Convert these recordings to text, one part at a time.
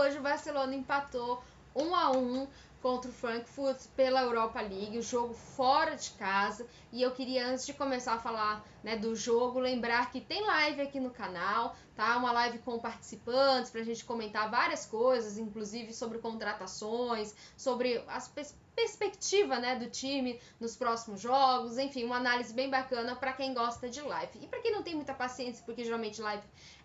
hoje o Barcelona empatou 1-1 contra o Frankfurt pela Europa League, o jogo fora de casa. E eu queria, antes de começar a falar, né, do jogo, lembrar que tem live aqui no canal, tá? Uma live com participantes pra gente comentar várias coisas, inclusive sobre contratações, sobre as perspectiva, né, do time nos próximos jogos, enfim, uma análise bem bacana para quem gosta de live. E para quem não tem muita paciência, porque geralmente live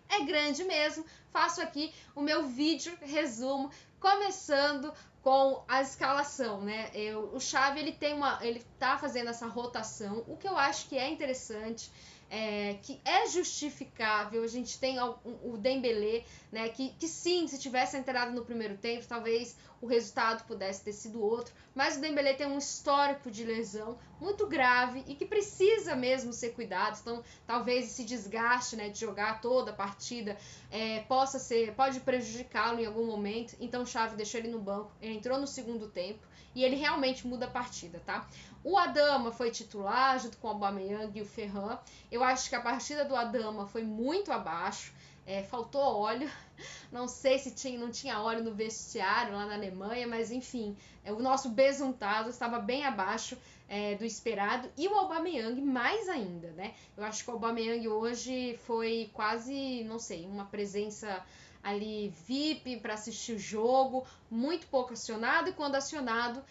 é grande mesmo, faço aqui o meu vídeo resumo, começando com a escalação, né? O Xavi, ele tá fazendo essa rotação, o que eu acho que é interessante, que é justificável. A gente tem o Dembélé, né, que sim, se tivesse entrado no primeiro tempo, talvez o resultado pudesse ter sido outro, mas o Dembélé tem um histórico de lesão muito grave e que precisa mesmo ser cuidado, então talvez esse desgaste, né, de jogar toda a partida pode prejudicá-lo em algum momento. Então o Xavi deixou ele no banco, ele entrou no segundo tempo e ele realmente muda a partida, tá? O Adama foi titular junto com o Aubameyang e o Ferran. Eu acho que a partida do Adama foi muito abaixo, faltou óleo. Não sei se não tinha óleo no vestiário lá na Alemanha, mas enfim, o nosso besuntado estava bem abaixo do esperado. E o Aubameyang mais ainda, né? Eu acho que o Aubameyang hoje foi quase, não sei, uma presença ali VIP para assistir o jogo, muito pouco acionado, e quando acionado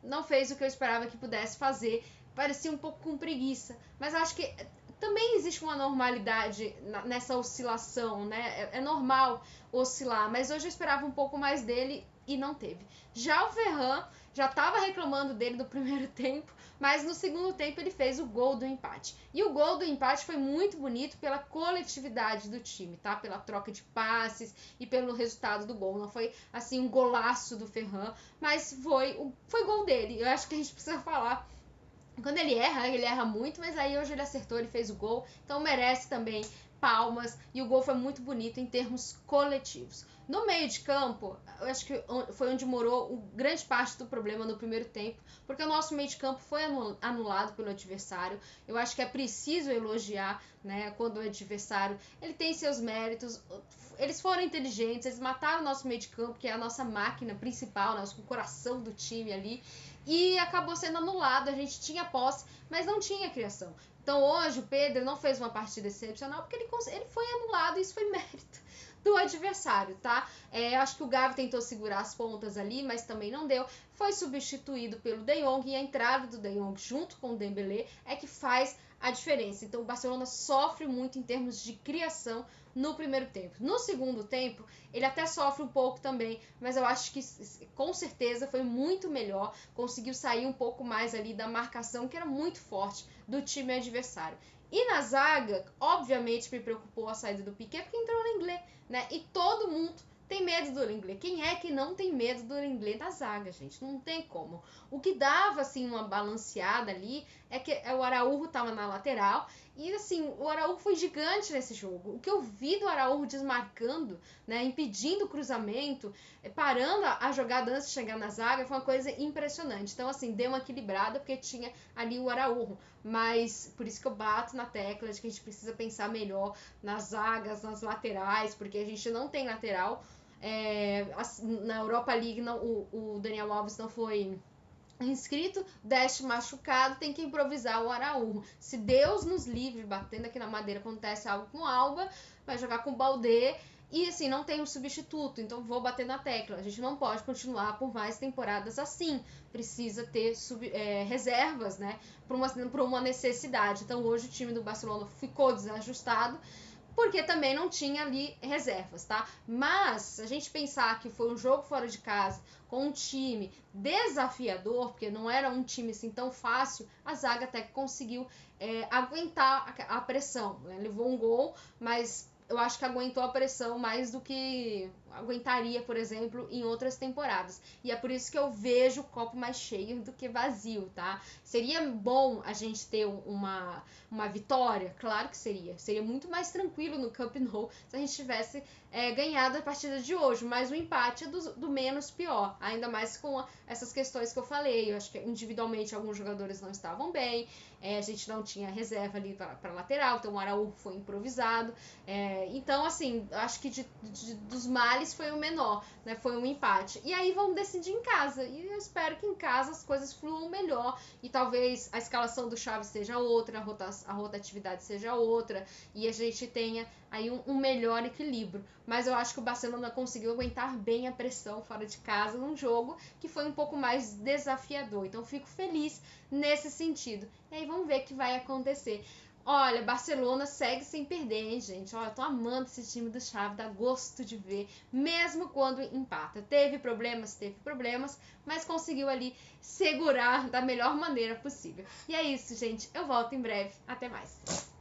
não fez o que eu esperava que pudesse fazer, parecia um pouco com preguiça, mas acho que também existe uma normalidade nessa oscilação, né? É normal oscilar, mas hoje eu esperava um pouco mais dele e não teve. Já o Ferran, já estava reclamando dele do primeiro tempo, mas no segundo tempo ele fez o gol do empate. E o gol do empate foi muito bonito pela coletividade do time, tá? Pela troca de passes e pelo resultado do gol. Não foi, assim, um golaço do Ferran, mas foi gol dele. Eu acho que a gente precisa falar. Quando ele erra muito, mas aí hoje ele acertou, ele fez o gol, então merece também palmas, e o gol foi muito bonito em termos coletivos. No meio de campo, eu acho que foi onde morou grande parte do problema no primeiro tempo, porque o nosso meio de campo foi anulado pelo adversário. Eu acho que é preciso elogiar, né, quando o adversário ele tem seus méritos, eles foram inteligentes, eles mataram o nosso meio de campo, que é a nossa máquina principal, o coração do time ali, e acabou sendo anulado. A gente tinha posse, mas não tinha criação. Então hoje o Pedro não fez uma partida excepcional porque ele foi anulado, e isso foi mérito do adversário, tá? Acho que o Gavi tentou segurar as pontas ali, mas também não deu. Foi substituído pelo De Jong, e a entrada do De Jong junto com o Dembélé é que faz a diferença. Então o Barcelona sofre muito em termos de criação no primeiro tempo. No segundo tempo, ele até sofre um pouco também, mas eu acho que com certeza foi muito melhor, conseguiu sair um pouco mais ali da marcação, que era muito forte, do time adversário. E na zaga, obviamente me preocupou a saída do Piqué, porque entrou o Lenglet, né? E todo mundo tem medo do Lenglet. Quem é que não tem medo do Lenglet na zaga, gente? Não tem como. O que dava, assim, uma balanceada ali é que o Araújo tava na lateral, e assim, o Araújo foi gigante nesse jogo. O que eu vi do Araújo desmarcando, né, impedindo o cruzamento, parando a jogada antes de chegar na zaga, foi uma coisa impressionante. Então, assim, deu uma equilibrada porque tinha ali o Araújo. Mas por isso que eu bato na tecla de que a gente precisa pensar melhor nas zagas, nas laterais, porque a gente não tem lateral. Na Europa League o Daniel Alves não foi inscrito, Deste machucado, tem que improvisar o Araújo. Se Deus nos livre, batendo aqui na madeira, acontece algo com o Alba, vai jogar com o Baldé, e assim, não tem um substituto, então vou bater na tecla. A gente não pode continuar por mais temporadas assim, precisa ter reservas, né, por uma necessidade. Então hoje o time do Barcelona ficou desajustado, porque também não tinha ali reservas, tá? Mas, se a gente pensar que foi um jogo fora de casa, com um time desafiador, porque não era um time assim tão fácil, a zaga até que conseguiu aguentar a pressão, né? Levou um gol, mas eu acho que aguentou a pressão mais do que aguentaria, por exemplo, em outras temporadas. E é por isso que eu vejo o copo mais cheio do que vazio, tá? Seria bom a gente ter uma vitória? Claro que seria. Seria muito mais tranquilo no Camp Nou se a gente tivesse ganhado a partida de hoje, mas o empate é do menos pior, ainda mais com essas questões que eu falei. Eu acho que individualmente alguns jogadores não estavam bem, a gente não tinha reserva ali para lateral, então o Araújo foi improvisado, Então, assim, acho que dos males foi o menor, né? Foi um empate. E aí vamos decidir em casa. E eu espero que em casa as coisas fluam melhor. E talvez a escalação do Chaves seja outra, a rotatividade seja outra. E a gente tenha aí um melhor equilíbrio. Mas eu acho que o Barcelona conseguiu aguentar bem a pressão fora de casa num jogo que foi um pouco mais desafiador. Então, fico feliz nesse sentido. E aí vamos ver o que vai acontecer. Olha, Barcelona segue sem perder, hein, gente? Olha, eu tô amando esse time do Xavi, dá gosto de ver, mesmo quando empata. Teve problemas, mas conseguiu ali segurar da melhor maneira possível. E é isso, gente. Eu volto em breve. Até mais.